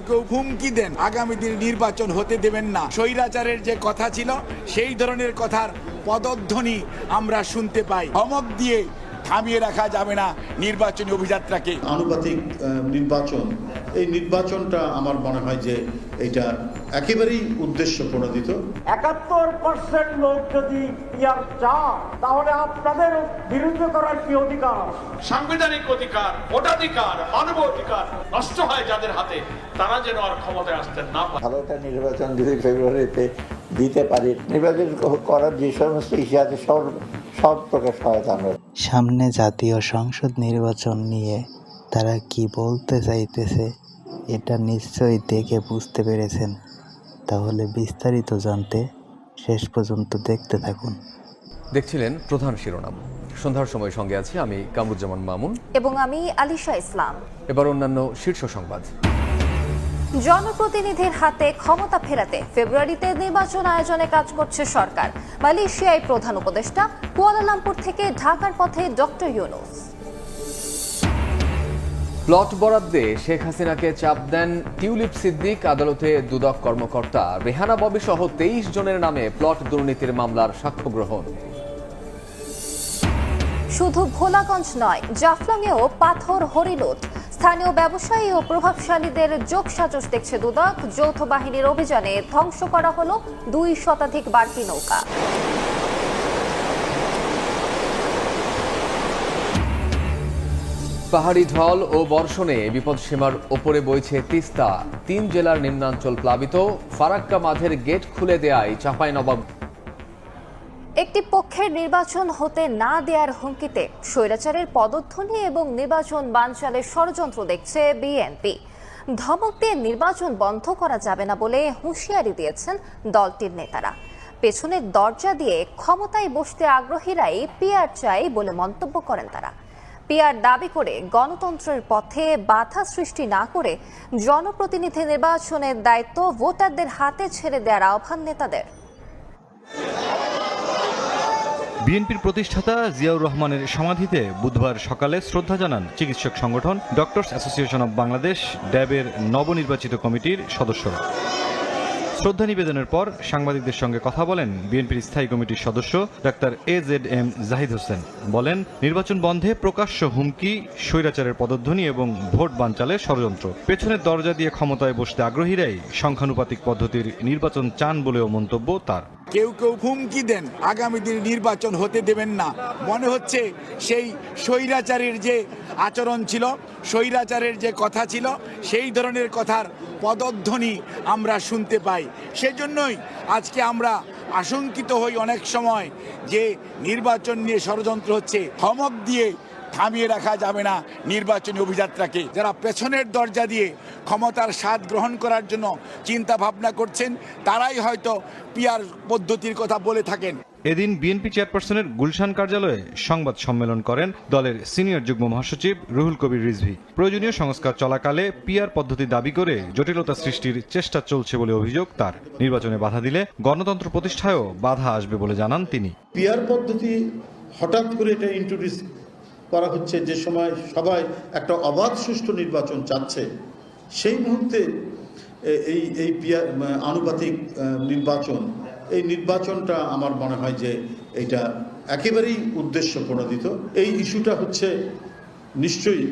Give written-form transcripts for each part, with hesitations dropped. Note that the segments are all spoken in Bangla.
কেউ হুমকি দেন আগামী দিনে নির্বাচন হতে দেবেন না। স্বৈরাচারের যে কথা ছিল সেই ধরনের কথার পদধ্বনি আমরা শুনতে পাই। ধমক দিয়ে থামিয়ে রাখা যাবে না নির্বাচনী অভিযাত্রাকে। আনুপাতিক নির্বাচন, এই নির্বাচনটা আমার মনে হয় যে এটা একেবারেই উদ্দেশ্য প্রণোদিত। ৭১% লোক যদি ইয়ার চান তাহলে আপনাদের বিরুদ্ধে করার কি অধিকার? সাংবিধানিক অধিকার, ভোটাধিকার, মানব অধিকার নষ্ট হয় যাদের হাতে, তারা যেন আর ক্ষমতায় আসতে না পারে। ভালো একটা নির্বাচন যদি ফেব্রুয়ারিতে দিতে পারি, নির্বাচন করার যে সমস্ত ইস্যু আছে সব প্রকার সহায়তা আমরা। সামনে জাতীয় সংসদ নির্বাচন নিয়ে তারা কি বলতে চাইতেছে এটা নিশ্চয়ই দেখে বুঝতে পেরেছেন। তাহলে বিস্তারিত জানতে শেষ পর্যন্ত দেখতে থাকুন। দেখছিলেন প্রধান শিরোনাম। সন্ধ্যার সময় সঙ্গে আছি আমি কামরুজ্জামান মামুন এবং আমি আলিশা ইসলাম। এবার অন্যান্য শীর্ষ সংবাদ। জনপ্রতিনিধির হাতে ক্ষমতা ফেরাতে ফেব্রুয়ারিতে নির্বাচন আয়োজনে কাজ করছে সরকার। মালয়েশিয়ায় প্রধান উপদেষ্টা, কুয়ালালামপুর থেকে ঢাকার পথে ডক্টর ইউনূস। প্লট বরাদ্দে শেখ হাসিনাকে চাপ দেন টিউলিপ সিদ্দিক। আদালতে দুদক কর্মকর্তা রেহানা ববি সহ 23 জনের নামে প্লট দুর্নীতির মামলার সাক্ষ্য গ্রহণ। শুধু ভোলাগঞ্জ নয়, জাফলংয়েও পাথর হরিলুট। স্থানীয় ব্যবসায়ী ও প্রভাবশালীদের যোগসাজশ দেখছে দুদক। যৌথ বাহিনীর অভিযানে ধ্বংস করা হলো 2 শতাধিক বাড়তি নৌকা। পাহাড়ি ঢল ও বর্ষণে বিপদসীমার ওপরে বইছে তিস্তা। 3 জেলার নিম্নাঞ্চল প্লাবিত। ফারাক্কা বাঁধের গেট খুলে দেয়ায় চাঁপাইনবাব। একটি পক্ষের নির্বাচন হতে না দেওয়ার হুমকিতে স্বৈরাচারের পদধ্বনি এবং নির্বাচন বানচালের ষড়যন্ত্র দেখছে বিএনপি। ধমক দিয়ে নির্বাচন বন্ধ করা যাবে না বলে হুঁশিয়ারি দিয়েছেন দলটির নেতারা। পেছনের দরজা দিয়ে ক্ষমতায় বসতে আগ্রহীরাই পিআর চাই বলে মন্তব্য করেন তারা। পিআর দাবি করে গণতন্ত্রের পথে বাধা সৃষ্টি না করে জনপ্রতিনিধি নির্বাচনের দায়িত্ব ভোটারদের হাতে ছেড়ে দেওয়ার আহ্বান নেতাদের। বিএনপির প্রতিষ্ঠাতা জিয়াউর রহমানের সমাধিতে বুধবার সকালে শ্রদ্ধা জানান চিকিৎসক সংগঠন ডক্টরস অ্যাসোসিয়েশন অব বাংলাদেশ, ড্যাবের নবনির্বাচিত কমিটির সদস্যরা। শ্রদ্ধা নিবেদনের পর সাংবাদিকদের সঙ্গে কথা বলেন বিএনপির স্থায়ী কমিটির সদস্য ডাক্তার AZM জাহিদ হোসেন। বলেন, নির্বাচন বন্ধে প্রকাশ্য হুমকি, স্বৈরাচারের পদধ্বনি এবং ভোট বানচালের ষড়যন্ত্র। পেছনের দরজা দিয়ে ক্ষমতায় বসতে আগ্রহীরাই সংখ্যানুপাতিক পদ্ধতির নির্বাচন চান বলেও মন্তব্য তার। কেউ কেউ হুমকি দেন আগামী দিনে নির্বাচন হতে দেবেন না। মনে হচ্ছে সেই স্বৈরাচারের যে আচরণ ছিল, স্বৈরাচারের যে কথা ছিল, সেই ধরনের কথার পদধ্বনি আমরা শুনতে পাই। সেজন্যই আজকে আমরা আশঙ্কিত হই অনেক সময় যে নির্বাচন নিয়ে ষড়যন্ত্র হচ্ছে। ধমক দিয়ে থামিয়ে রাখা যাবে না নির্বাচনী অভিযাত্রাকে। যারা পেছনের দরজা দিয়ে ক্ষমতার স্বাদ গ্রহণ করার জন্য চিন্তা ভাবনা করছেন, তারাই হয়তো পিআর পদ্ধতির কথা বলে থাকেন। এদিন বিএনপি চেয়ারপারসনের গুলশান কার্যালয়ে সংবাদ সম্মেলন করেন দলের সিনিয়র যুগ্ম মহাসচিব রুহুল কবির রিজভী। প্রয়োজনীয় সংস্কার চলাকালে পিআর পদ্ধতি দাবি করে জটিলতা সৃষ্টির চেষ্টা চলছে বলে অভিযোগ তার। নির্বাচনে বাধা দিলে গণতন্ত্র প্রতিষ্ঠায়ও বাধা আসবে বলে জানান তিনি। পিআর পদ্ধতি হঠাৎ করে এটা ইন্ট্রোডিউস করা হচ্ছে যে সময় সবাই একটা অবাধ সুষ্ঠু নির্বাচন চাচ্ছে, সেই মুহূর্তে এই পিআর আনুপাতিক নির্বাচন, এই নির্বাচনটা আমার মনে হয় যে এটা একেবারেই উদ্দেশ্য প্রণোদিত। এই ইস্যুটা হচ্ছে নিশ্চয়ই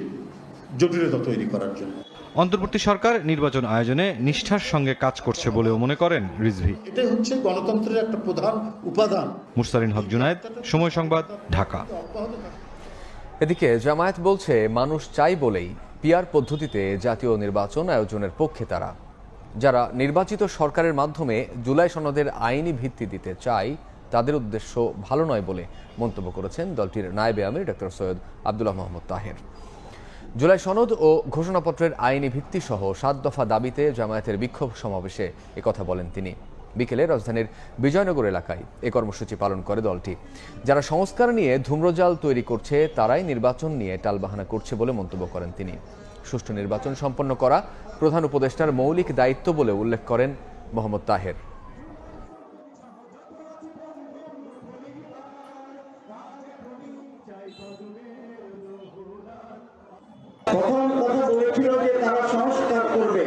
জটিলতা তৈরি করার জন্য। অন্তর্বর্তী সরকার নির্বাচন আয়োজনে নিষ্ঠার সঙ্গে কাজ করছে বলেও মনে করেন রিজভী। এটাই হচ্ছে গণতন্ত্রের একটা প্রধান উপাদান। মুরসালিন হক জুনায়েদ, সময় সংবাদ, ঢাকা। এদিকে জামায়াত বলছে মানুষ চাই বলেই পিআর পদ্ধতিতে জাতীয় নির্বাচন আয়োজনের পক্ষে তারা। যারা নির্বাচিত সরকারের মাধ্যমে জুলাই সনদের আইনি ভিত্তি দিতে চায় তাদের উদ্দেশ্য ভালো নয় বলে মন্তব্য করেছেন দলটির নায়েবে আমির ডক্টর সৈয়দ আব্দুল্লাহ মোহাম্মদ তাহের। জুলাই সনদ ও ঘোষণাপত্রের আইনি ভিত্তি সহ 7 দফা দাবিতে জামায়াতের বিক্ষোভ সমাবেশে একথা বলেন তিনি। বিকেলে রাজধানীর বিজয়নগর এলাকায় এ কর্মসূচি পালন করে দলটি। যারা সংস্কার নিয়ে ধূম্রজাল তৈরি করছে তারাই নির্বাচন নিয়ে টালবাহানা করছে বলে মন্তব্য করেন তিনি। সুষ্ঠু নির্বাচন সম্পন্ন করা প্রধান উপদেষ্টার মৌলিক দায়িত্ব বলে উল্লেখ করেন মোহাম্মদ তাহের। তখন কথা বলেছিল যে তারা সংস্কার করবে,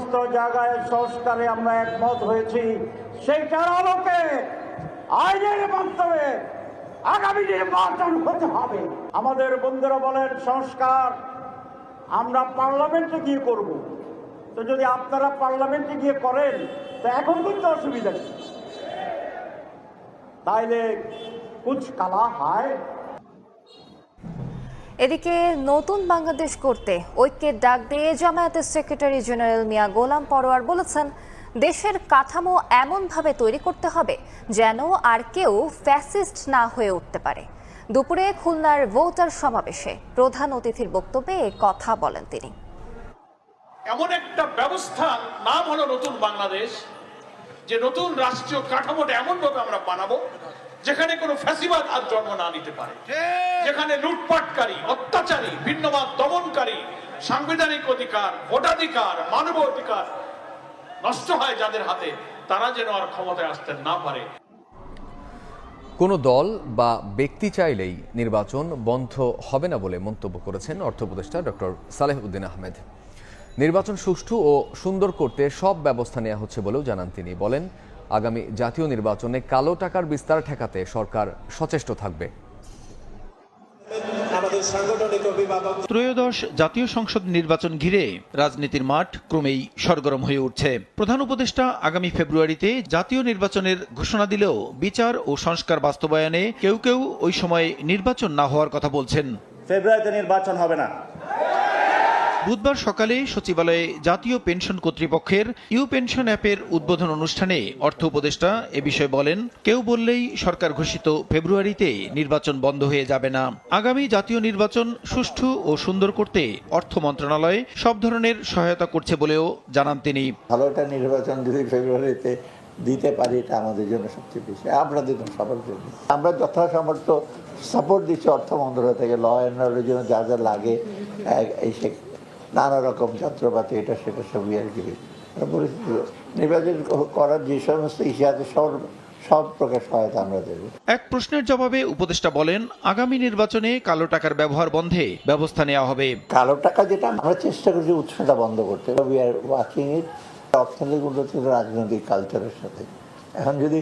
সমস্ত জায়গায় সংস্কারে আমরা একমত হয়েছি, সেইটার আলোকে আইনের মাধ্যমে আগামী নির্বাচন হতে হবে। আমাদের বন্ধুরা বলেন সংস্কার আমরা পার্লামেন্টে গিয়ে করব। তো যদি আপনারা পার্লামেন্টে গিয়ে করেন তো এখন কিন্তু অসুবিধা নেই, তাইলে কুছ কালা হয়। এদিকে নতুন বাংলাদেশ করতে ঐক্যের ডাক দিয়ে জামায়াতের সেক্রেটারি জেনারেল মিয়া গোলাম পরোয়ার বলেছেন, দেশের কাঠামো এমনভাবে তৈরি করতে হবে যেন আর কেউ ফ্যাসিস্ট না হয়ে উঠতে পারে। দুপুরে খুলনার ভোটার সমাবেশে প্রধান অতিথির বক্তব্যে এ কথা বলেন তিনি। এমন একটা ব্যবস্থার নাম হলো নতুন বাংলাদেশ, যে নতুন রাষ্ট্রীয় কাঠামোটা এমন ভাবে আমরা বানাবো যেখানে কোনো ফ্যাসিবাদ আর জন্ম না নিতে পারে, যেখানে লুটপাটকারী, অত্যাচারী, ভিন্নবাদ দমনকারী, সাংবিধানিক অধিকার, ভোটাধিকার, মানব অধিকার নষ্ট হয় যাদের হাতে, তারা যেন আর ক্ষমতায় আসতে না পারে। কোনো দল বা ব্যক্তি চাইলেই নির্বাচন বন্ধ হবে না বলে মন্তব্য করেছেন অর্থ উপদেষ্টা ডক্টর সালেহ উদ্দিন আহমেদ। নির্বাচন সুষ্ঠু ও সুন্দর করতে সব ব্যবস্থা নেওয়া হচ্ছে বলেও জানান তিনি। বলেন, আগামী জাতীয় নির্বাচনে কালো টাকার বিস্তার ঠেকাতে সরকার সচেষ্ট থাকবে। ত্রয়োদশ জাতীয় সংসদ নির্বাচন ঘিরে রাজনীতির মাঠ ক্রমেই সরগরম হয়ে উঠছে। প্রধান উপদেষ্টা আগামী ফেব্রুয়ারিতে জাতীয় নির্বাচনের ঘোষণা দিলেও বিচার ও সংস্কার বাস্তবায়নে কেউ কেউ ওই সময় নির্বাচন না হওয়ার কথা বলছেন। ফেব্রুয়ারিতে নির্বাচন হবে না। বুধবার সকালে সচিবালয়ে জাতীয় পেনশন কর্তৃপক্ষের ইউ পেনশন অ্যাপের উদ্বোধন অনুষ্ঠানে অর্থ উপদেষ্টা এ বিষয়ে বলেন, কেউ বললেই সরকার ঘোষিত ফেব্রুয়ারিতে নির্বাচন বন্ধ হয়ে যাবে না। আগামী জাতীয় নির্বাচন সুষ্ঠু ও সুন্দর করতে অর্থ মন্ত্রণালয় সব ধরনের সহায়তা করছে বলেও জানান তিনি। ভালো একটা নির্বাচন যদি ফেব্রুয়ারিতে দিতে পারি, এটা আমাদের জন্য সবচেয়ে বেশি, আপনাদের জন্য, সবার জন্য। আমরা যথাসামর্থ্য সাপোর্ট দিচ্ছি অর্থ মন্ত্রণালয় থেকে, ল অ্যান্ড অর্ডারের জন্য যা যা লাগে, এই নানা রকম যন্ত্রপাতি, এটা সেটা সবই আর কি নির্বাচন করার যে সমস্ত ইস্যু আছে সব প্রকার সহায়তা আমরা দেব। এক প্রশ্নের জবাবে উপদেষ্টা বলেন, আগামী নির্বাচনে কালো টাকার ব্যবহার বন্ধে ব্যবস্থা নেওয়া হবে। কালো টাকা যেটা আমরা চেষ্টা করছি উৎসটা বন্ধ করতে, উই আর ওয়ার্কিং ইট। অর্থনৈতিক উন্নতি রাজনৈতিক কালচারের সাথে। এখন যদি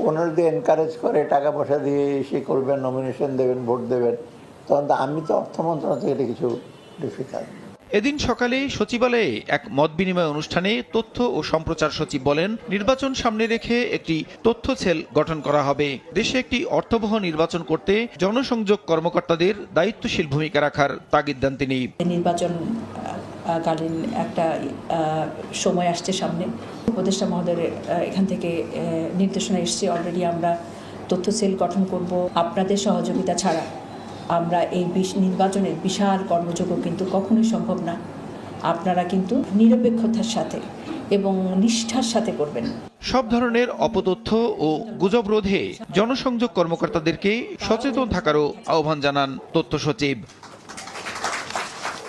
ওনারা দিয়ে এনকারেজ করে টাকা পয়সা দিয়ে এসে করবেন, নমিনেশন দেবেন, ভোট দেবেন, তখন তো আমি তো অর্থ মন্ত্রণালয় থেকে এটা কিছু ডিফিকাল্ট। এদিন সকালে সচিবালয়ে এক মত বিনিময় অনুষ্ঠানে তথ্য ও সম্প্রচার সচিব বলেন, নির্বাচন সামনে রেখে একটি তথ্য সেল গঠন করা হবে। দেশে একটি অর্থবহ নির্বাচন করতে জনসংযোগ কর্মকর্তাদের দায়িত্বশীল ভূমিকা রাখার তাগিদ দেন তিনি। নির্বাচন কালীন একটা সময় আসছে সামনে, উপদেষ্টা মহোদয়ের এখান থেকে নির্দেশনা এসছে, অলরেডি আমরা তথ্য সেল গঠন করব। আপনাদের সহযোগিতা ছাড়া আমরা এই নির্বাচনের বিশাল কর্মযজ্ঞ কিন্তু কখনোই সম্ভব না। আপনারা কিন্তু নিরপেক্ষতার সাথে এবং নিষ্ঠার সাথে করবেন। সব ধরনের অপতথ্য ও গুজব রোধে জনসংযোগ কর্মকর্তাদেরকে সচেতন থাকারও আহ্বান জানান তথ্য সচিব।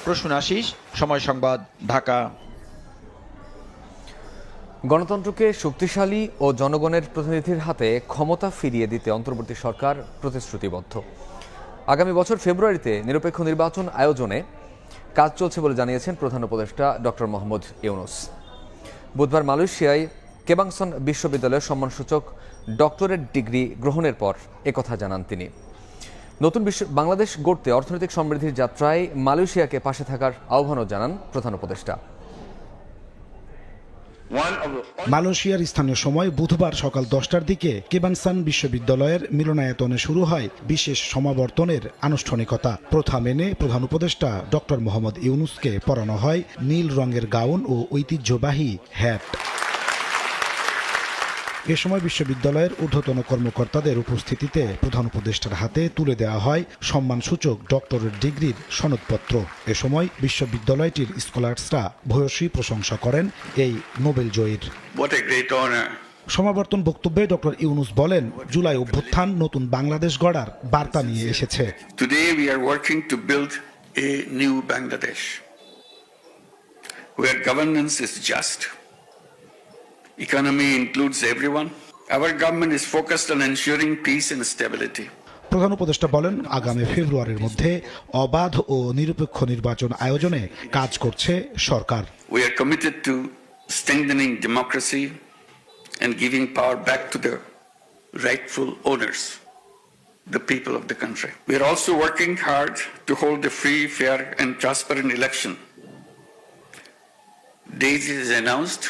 প্রসূন আশিস, সময় সংবাদ, ঢাকা। গণতন্ত্রকে শক্তিশালী ও জনগণের প্রতিনিধির হাতে ক্ষমতা ফিরিয়ে দিতে অন্তর্বর্তী সরকার প্রতিশ্রুতিবদ্ধ। আগামী বছর ফেব্রুয়ারিতে নিরপেক্ষ নির্বাচন আয়োজনে কাজ চলছে বলে জানিয়েছেন প্রধান উপদেষ্টা ডক্টর মোহাম্মদ ইউনুস। বুধবার মালয়েশিয়ায় কেবাংসন বিশ্ববিদ্যালয়ের সম্মানসূচক ডক্টরেট ডিগ্রি গ্রহণের পর একথা জানান তিনি। নতুন বাংলাদেশ গড়তে অর্থনৈতিক সমৃদ্ধির যাত্রায় মালয়েশিয়াকে পাশে থাকার আহ্বানও জানান প্রধান উপদেষ্টা। মালয়েশিয়ার স্থানীয় সময় বুধবার সকাল 10টার দিকে কেবাংসান বিশ্ববিদ্যালয়ের মিলনায়তনে শুরু হয় বিশেষ সমাবর্তনের আনুষ্ঠানিকতা। প্রথা মেনে প্রধান উপদেষ্টা ডক্টর মোহাম্মদ ইউনুসকে পরানো হয় নীল রঙের গাউন ও ঐতিহ্যবাহী হ্যাট। এ সময় বিশ্ববিদ্যালয়ের ঊর্ধ্বতন কর্মকর্তাদের উপস্থিতিতে প্রধান উপদেষ্টার হাতে তুলে দেওয়া হয় সম্মানসূচক ডক্টরেট ডিগ্রির সনদপত্র। এ সময় বিশ্ববিদ্যালয়টির স্কলার্সরা ভূয়সী প্রশংসা করেন এই নোবেল জয়ীর। সমাবর্তন বক্তব্যে ডক্টর ইউনুস বলেন, জুলাই অভ্যুত্থান নতুন বাংলাদেশ গড়ার বার্তা নিয়ে এসেছে। Today we are working to build a new Bangladesh where governance is just. Economy includes everyone. Our government is focused on ensuring peace and stability. প্রধান উপদেষ্টা বলেন, আগামী ফেব্রুয়ারির মধ্যে অবাধ ও নিরপেক্ষ নির্বাচন আয়োজনে কাজ করছে সরকার। We are committed to strengthening democracy, and giving power back to the rightful owners, the people of the country. We are also working hard to hold a free, fair, and transparent election. Date is announced.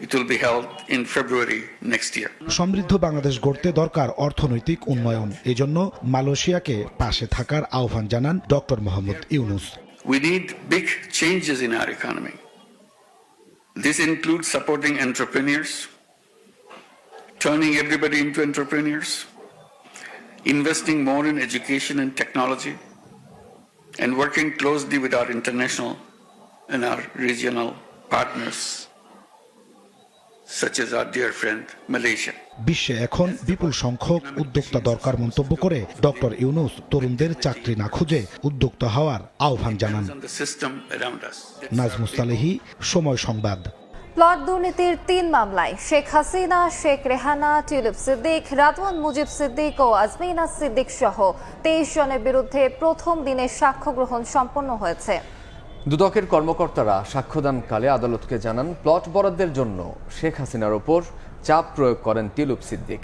It will be held in February next year. সমৃদ্ধ বাংলাদেশ গড়তে দরকার অর্থনৈতিক উন্নয়ন। এজন্য মালয়েশিয়াকে পাশে থাকার আহ্বান জানান doctor Mohammad Yunus. We need big changes in our economy. This includes supporting entrepreneurs, turning everybody into entrepreneurs, investing more in education and technology, and working closely with our international and our regional partners, such as our dear friend Malaysia. বিশ্বে এখন বিপুল সংখ্যক উদ্যোক্তা দরকার মন্তব্য করে ডক্টর ইউনূস তরুণদের চাকরি না খুঁজে উদ্যোক্তা হওয়ার আহ্বান জানান। নাজমুস সালেহী, সময় সংবাদ। প্লট দুর্নীতির 3 মামলায় শেখ হাসিনা, শেখ রেহানা, টিউলিপ সিদ্দিক, রাদওয়ান মুজিব সিদ্দিক ও আজমিনা সিদ্দিক সহ 23 জনের বিরুদ্ধে প্রথম দিনে সাক্ষ্য গ্রহণ সম্পন্ন হয়েছে। দুদকের কর্মকর্তারা সাক্ষ্যদানকালে আদালতকে জানান, প্লট বরাদ্দের জন্য শেখ হাসিনার ওপর চাপ প্রয়োগ করেন টিউলিপ সিদ্দিক।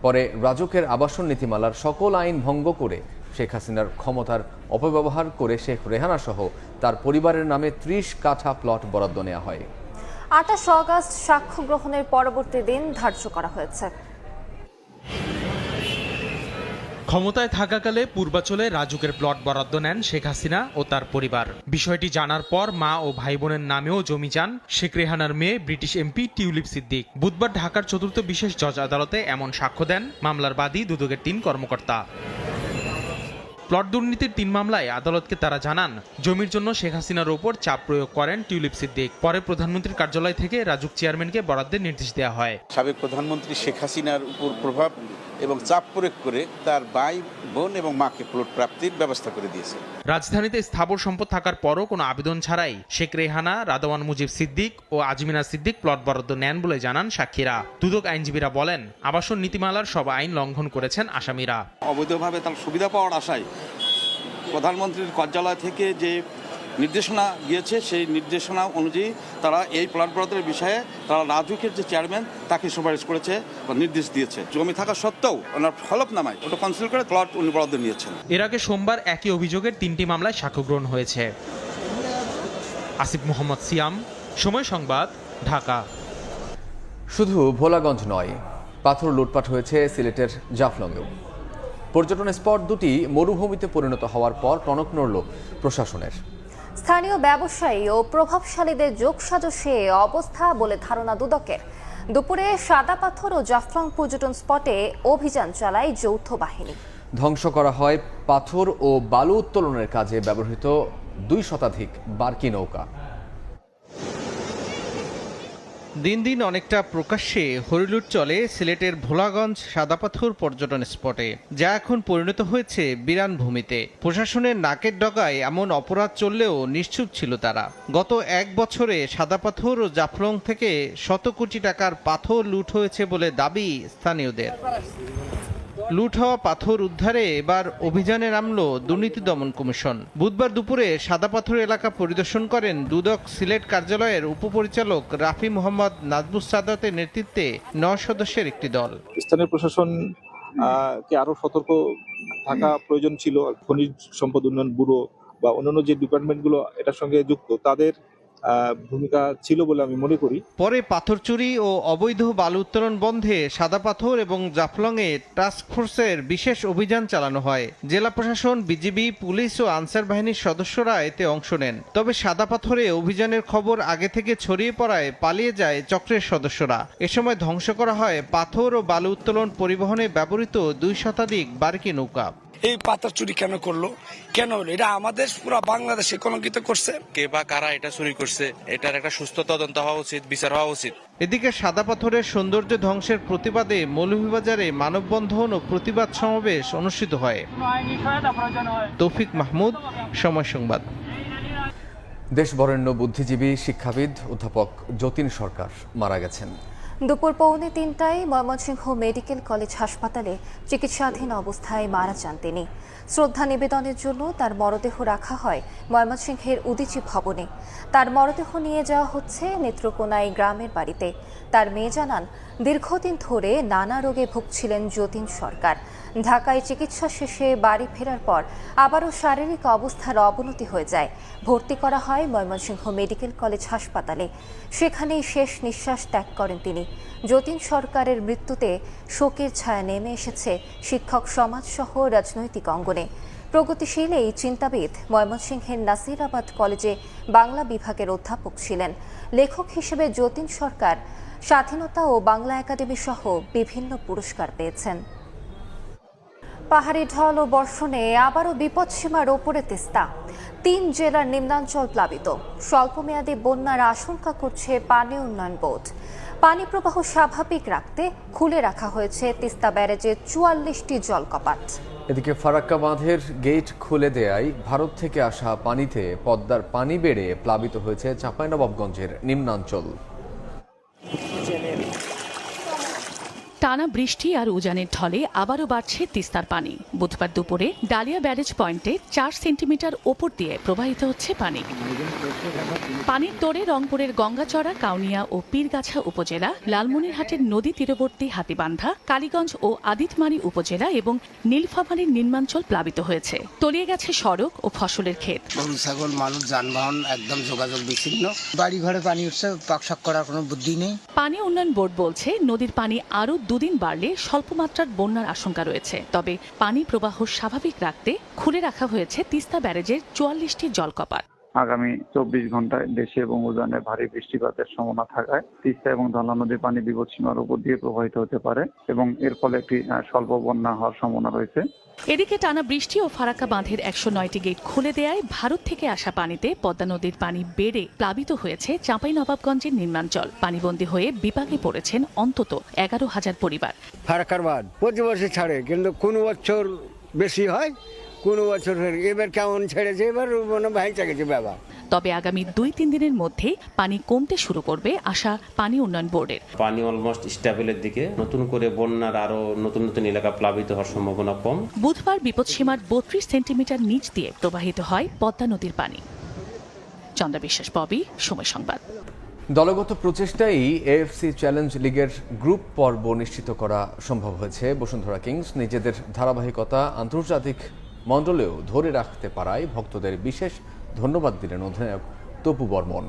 পরে রাজুকের আবাসন নীতিমালার সকল আইন ভঙ্গ করে শেখ হাসিনার ক্ষমতার অপব্যবহার করে শেখ রেহানা সহ তার পরিবারের নামে 30 কাঠা প্লট বরাদ্দ নেওয়া হয়। 28 আগস্ট সাক্ষ্য গ্রহণের পরবর্তী দিন ধার্য করা হয়েছে। ক্ষমতায় থাকাকালে পূর্বাচলে রাজুকের প্লট বরাদ্দ নেন শেখ হাসিনা ও তার পরিবার। বিষয়টি জানার পর মা ও ভাই বোনের নামেও জমি চান শেখ রেহানার মেয়ে ব্রিটিশ এমপি টিউলিপ সিদ্দিক। বুধবার ঢাকার 4র্থ বিশেষ জজ আদালতে এমন সাক্ষ্য দেন মামলার বাদী দুদকের 3 কর্মকর্তা। প্লট দুর্নীতির 3 মামলায় আদালতকে তারা জানান, জমির জন্য শেখ হাসিনার ওপর চাপ প্রয়োগ করেন টিউলিপ সিদ্দিক। পরে প্রধানমন্ত্রীর কার্যালয় থেকে রাজুক চেয়ারম্যানকে বরাদ্দের নির্দেশ দেওয়া হয়। সাবেক প্রধানমন্ত্রী শেখ হাসিনার উপর প্রভাব এবং চাপ প্রয়োগ করে তার ভাই বোন এবং মাকে প্লট প্রাপ্তির ব্যবস্থা করে দিয়েছে। রাজধানীতে স্থাবর সম্পদ থাকার পরও কোনো আবেদন ছাড়াই শেখ রেহানা, রাদওয়ান মুজিব সিদ্দিক ও আজমিনা সিদ্দিক প্লট বরাদ্দ নেন বলে জানান সাক্ষীরা। দুদক আইনজীবীরা বলেন, আবাসন নীতিমালার সব আইন লঙ্ঘন করেছেন আসামিরা। অবৈধভাবে তার সুবিধা পাওয়ার আশায় প্রধানমন্ত্রীর কার্যালয় থেকে যে নির্দেশনা গিয়েছে সেই নির্দেশনা অনুযায়ী তারা এই প্লট বরাদ্দের বিষয়ে তারা রাজুকের যে চেয়ারম্যান তাকে সুপারিশ করেছে বা নির্দেশ দিয়েছে। জমি থাকা সত্ত্বেও ওনার হলফনামায় ওটা কনসিল করে প্লট উনি বরাদ্দ নিয়েছেন। এর আগে সোমবার একই অভিযোগের 3টি মামলায় সাক্ষ্য গ্রহণ হয়েছে। আসিফ মোহাম্মদ সিয়াম, সময় সংবাদ, ঢাকা। শুধু ভোলাগঞ্জ নয়, পাথর লুটপাট হয়েছে সিলেটের জাফলংয়েও। পর্যটন স্পট দুটি মরুভূমিতে পরিণত হওয়ার পর টনক নড়ল প্রশাসনের। স্থানীয় ব্যবসায়ী ও প্রভাবশালীদের যোগসাজশে অবস্থা বলে ধারণা দুদকের। দুপুরে সাদা পাথর ও জাফলং পর্যটন স্পটে অভিযান চালায় যৌথ বাহিনী। ধ্বংস করা হয় পাথর ও বালু উত্তোলনের কাজে ব্যবহৃত 2 শতাধিক বার্কি নৌকা। দিন দিন অনেকটা প্রকাশ্যে হরিলুট চলে সিলেটের ভোলাগঞ্জ সাদাপাথর পর্যটন স্পটে, যা এখন পরিণত হয়েছে বিরান ভূমিতে। প্রশাসনের নাকের ডগায় এমন অপরাধ চললেও নিশ্চুপ ছিল তারা। গত 1 বছরে সাদাপাথর ও জাফলং থেকে শত কোটি টাকার পাথর লুট হয়েছে বলে দাবি স্থানীয়দের। লুট হওয়া পাথর উদ্ধারে এবার অভিযানে নামল দুর্নীতি দমন কমিশন। বুধবার দুপুরে সাদাপাথর এলাকা পরিদর্শন করেন দুদক সিলেট কার্যালয়ের উপপরিচালক রাফি মোহাম্মদ নাজমুস সাদাতের নেতৃত্বে 9 সদস্যের একটি দল। স্থানীয় প্রশাসন কে আরো সতর্ক থাকা প্রয়োজন ছিল। খনিজ সম্পদ উন্নয়ন ব্যুরো বা অন্যান্য যে ডিপার্টমেন্টগুলো এটার সঙ্গে যুক্ত, তাদের ভূমিকা ছিল বলে আমি মনে করি। পরে পাথর চুরি ও অবৈধ বালু উত্তোলন বন্ধে সাদাপাথর এবং জাফলংয়ে টাস্ক ফোর্সের বিশেষ অভিযান চালানো হয়। জেলা প্রশাসন, বিজিবি, পুলিশ ও আনসার বাহিনীর সদস্যরা এতে অংশ নেন। তবে সাদাপাথরে অভিযানের খবর আগে থেকে ছড়িয়ে পড়ায় পালিয়ে যায় চক্রের সদস্যরা। এ সময় ধ্বংস করা হয় পাথর ও বালু উত্তোলন পরিবহনে ব্যবহৃত 2 শতাধিক বার্কি নৌকা। এই পাথর চুরি কেন করলো, কেন হলো, এটা আমাদের পুরো বাংলাদেশে কলঙ্কিত করছে। কে বা কারা এটা চুরি করছে, এটার একটা সুস্থ তদন্ত হওয়া উচিত, বিচার হওয়া উচিত। এদিকে সাদাপাথরের সৌন্দর্য ধ্বংসের প্রতিবাদে মৌলভীবাজারে মানববন্ধন ও প্রতিবাদ সমাবেশ অনুষ্ঠিত হয়। তৌফিক মাহমুদ, সময় সংবাদ। দেশ বরেণ্য বুদ্ধিজীবী, শিক্ষাবিদ অধ্যাপক যতীন সরকার মারা গেছেন। দুপুর 2:45টায় ময়মনসিংহ মেডিকেল কলেজ হাসপাতালে চিকিৎসাধীন অবস্থায় মারা যান তিনি। শ্রদ্ধা নিবেদনের জন্য তার মরদেহ রাখা হয় ময়মনসিংহের উদীচী ভবনে। তার মরদেহ নিয়ে যাওয়া হচ্ছে নেত্রকোনায় গ্রামের বাড়িতে। তার মেয়ে জানান, দীর্ঘদিন ধরে নানা রোগে ভুগছিলেন যতীন সরকার। ঢাকায় চিকিৎসা শেষে বাড়ি ফেরার পর আবারও শারীরিক অবস্থার অবনতি হয়ে যায়। ভর্তি করা হয় ময়মনসিংহ মেডিকেল কলেজ হাসপাতালে। সেখানেই শেষ নিঃশ্বাস ত্যাগ করেন তিনি। যতীন সরকারের মৃত্যুতে শোকের ছায়া নেমে এসেছে শিক্ষক সমাজ সহ রাজনৈতিক অঙ্গনে। প্রগতিশীল এই চিন্তাবিদ ময়মনসিংহের নাসিরাবাদ কলেজে বাংলা বিভাগের অধ্যাপক ছিলেন। লেখক হিসেবে যতীন সরকার স্বাধীনতা ও বাংলা একাডেমি সহ বিভিন্ন পুরস্কার পেয়েছেন। পাহাড়ি ঢল ও বর্ষণে আবারও বিপদসীমার ওপরে তিস্তা। 3 জেলার নিম্নাঞ্চল প্লাবিত। স্বল্পমেয়াদী বন্যার আশঙ্কা করছে পানি উন্নয়ন বোর্ড। পানি প্রবাহ স্বাভাবিক রাখতে খুলে রাখা হয়েছে তিস্তা ব্যারেজের 44টি জলকপাট। এদিকে ফারাক্কা বাঁধের গেট খুলে দেয়ায় ভারত থেকে আসা পানিতে পদ্মার পানি বেড়ে প্লাবিত হয়েছে চাঁপাইনবাবগঞ্জের নিম্নাঞ্চল। টানা বৃষ্টি আর উজানের ঢলে আবারও বাড়ছে তিস্তার পানি। বুধবার দুপুরে ডালিয়া ব্যারেজ পয়েন্টে 4 সেন্টিমিটার ওপর দিয়ে প্রবাহিত হচ্ছে পানি। পানির তোড়ে রংপুরের গঙ্গাচড়া, কাউনিয়া ও পীরগাছা উপজেলা, লালমনিরহাটের নদী তীরবর্তী হাতিবান্ধা, কালীগঞ্জ ও আদিতমারি উপজেলা এবং নীলফামারীর নিম্নাঞ্চল প্লাবিত হয়েছে। তলিয়ে গেছে সড়ক ও ফসলের ক্ষেত। গরু ছাগল, মানুষ, যানবাহন একদম যোগাযোগ বিচ্ছিন্ন। বাড়ি ঘরে পানি উঠছে, পাকশাক করার কোনো বুদ্ধি নেই। পানি উন্নয়ন বোর্ড বলছে, নদীর পানি আরও 2 দিন বাড়লে স্বল্পমাত্রার বন্যার আশঙ্কা রয়েছে। তবে পানি প্রবাহ স্বাভাবিক রাখতে খুলে রাখা হয়েছে তিস্তা ব্যারেজের 44টি জলকপাট। আগামী 24 ঘন্টায় দেশে এবং উজানে ভারী বৃষ্টিপাতের সম্ভাবনা থাকায় তিস্তা এবং ধলা নদীর পানি বিপদসীমার উপর দিয়ে প্রবাহিত হতে পারে এবং এর ফলে একটি স্বল্প বন্যা হওয়ার সম্ভাবনা রয়েছে। এদিকে টানা বৃষ্টি ও ফারাক্কা বাঁধের 109টি গেট খুলে দেয়ায় ভারত থেকে আসা পানিতে পদ্মা নদীর পানি বেড়ে প্লাবিত হয়েছে চাঁপাইনবাবগঞ্জের নিম্নাঞ্চল। পানিবন্দী হয়ে বিপাকে পড়েছেন অন্তত 11,000 পরিবার। ফারাক্কার বাঁধ প্রতি বছর ছাড়ে, কিন্তু কোন বছর বেশি হয়, কোন বছর এবার কেমন ছেড়েছে, এবার মনে ভাই চাইছে বাবা। তবে আগামী 2-3 দিনের মধ্যে পানি কমতে শুরু করবে আশা পানি উন্নয়ন বোর্ডের। পানি অলমোস্ট স্টেবলের দিকে, নতুন করে বন্যার আরো নতুন নতুন এলাকা প্লাবিত হওয়ার সম্ভাবনা কম। বুধবার বিপদসীমার 32 সেন্টিমিটার নিচ দিয়ে প্রবাহিত হয় পদ্মা নদীর পানি। চন্দ্রা বিশ্বাস, ববি, সময় সংবাদ। দলগত প্রচেষ্টায় এএফসি চ্যালেঞ্জ লিগের গ্রুপ পর্ব নিশ্চিত করা সম্ভব হয়েছে। বসুন্ধরা কিংস নিজেদের ধারাবাহিকতা আন্তর্জাতিক মণ্ডলেও ধরে রাখতে পারায় ভক্তদের বিশেষ ধন্যবাদ দিলেন অধিনায়ক তপু বর্মন।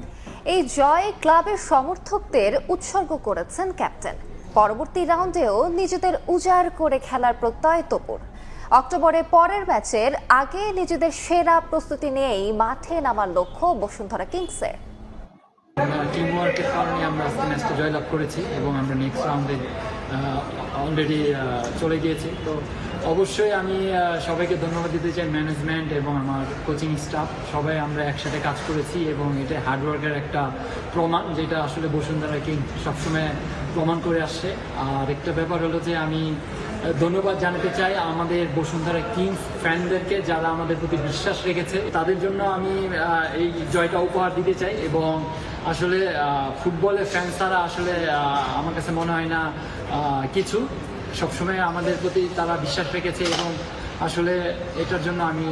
এই জয় ক্লাবের সমর্থকদের উৎসর্গ করেছেন ক্যাপ্টেন। পরবর্তী রাউন্ডেও নিজেদের উজাড় করে খেলার প্রত্যয় তপুর। অক্টোবরে পরের ম্যাচের আগে নিজেদের সেরা প্রস্তুতি নিয়েই মাঠে নামার লক্ষ্য বসুন্ধরা কিংসের। টিম ওয়ার্কের কারণে আমরা আজকে ম্যাচটা জয়লাভ করেছি এবং আমরা নেক্সট রাউন্ডে অলরেডি চলে গিয়েছি। তো অবশ্যই আমি সবাইকে ধন্যবাদ দিতে চাই, ম্যানেজমেন্ট এবং আমার কোচিং স্টাফ, সবাই আমরা একসাথে কাজ করেছি এবং এটা হার্ডওয়ার্কের একটা প্রমাণ, যেটা আসলে বসুন্ধরা কিংস সবসময় প্রমাণ করে আসছে। আর একটা ব্যাপার হলো যে আমি ধন্যবাদ জানাতে চাই আমাদের বসুন্ধরা কিংস ফ্যানদেরকে, যারা আমাদের প্রতি বিশ্বাস রেখেছে। তাদের জন্য আমি এই জয়টা উপহার দিতে চাই এবং আসলে ফুটবলের ফ্যান ছাড়া আসলে আমার কাছে মনে হয় না কিছু। সবসময় আমাদের প্রতি তারা বিশ্বাস রেখেছে এবং আসলে এটার জন্য আমি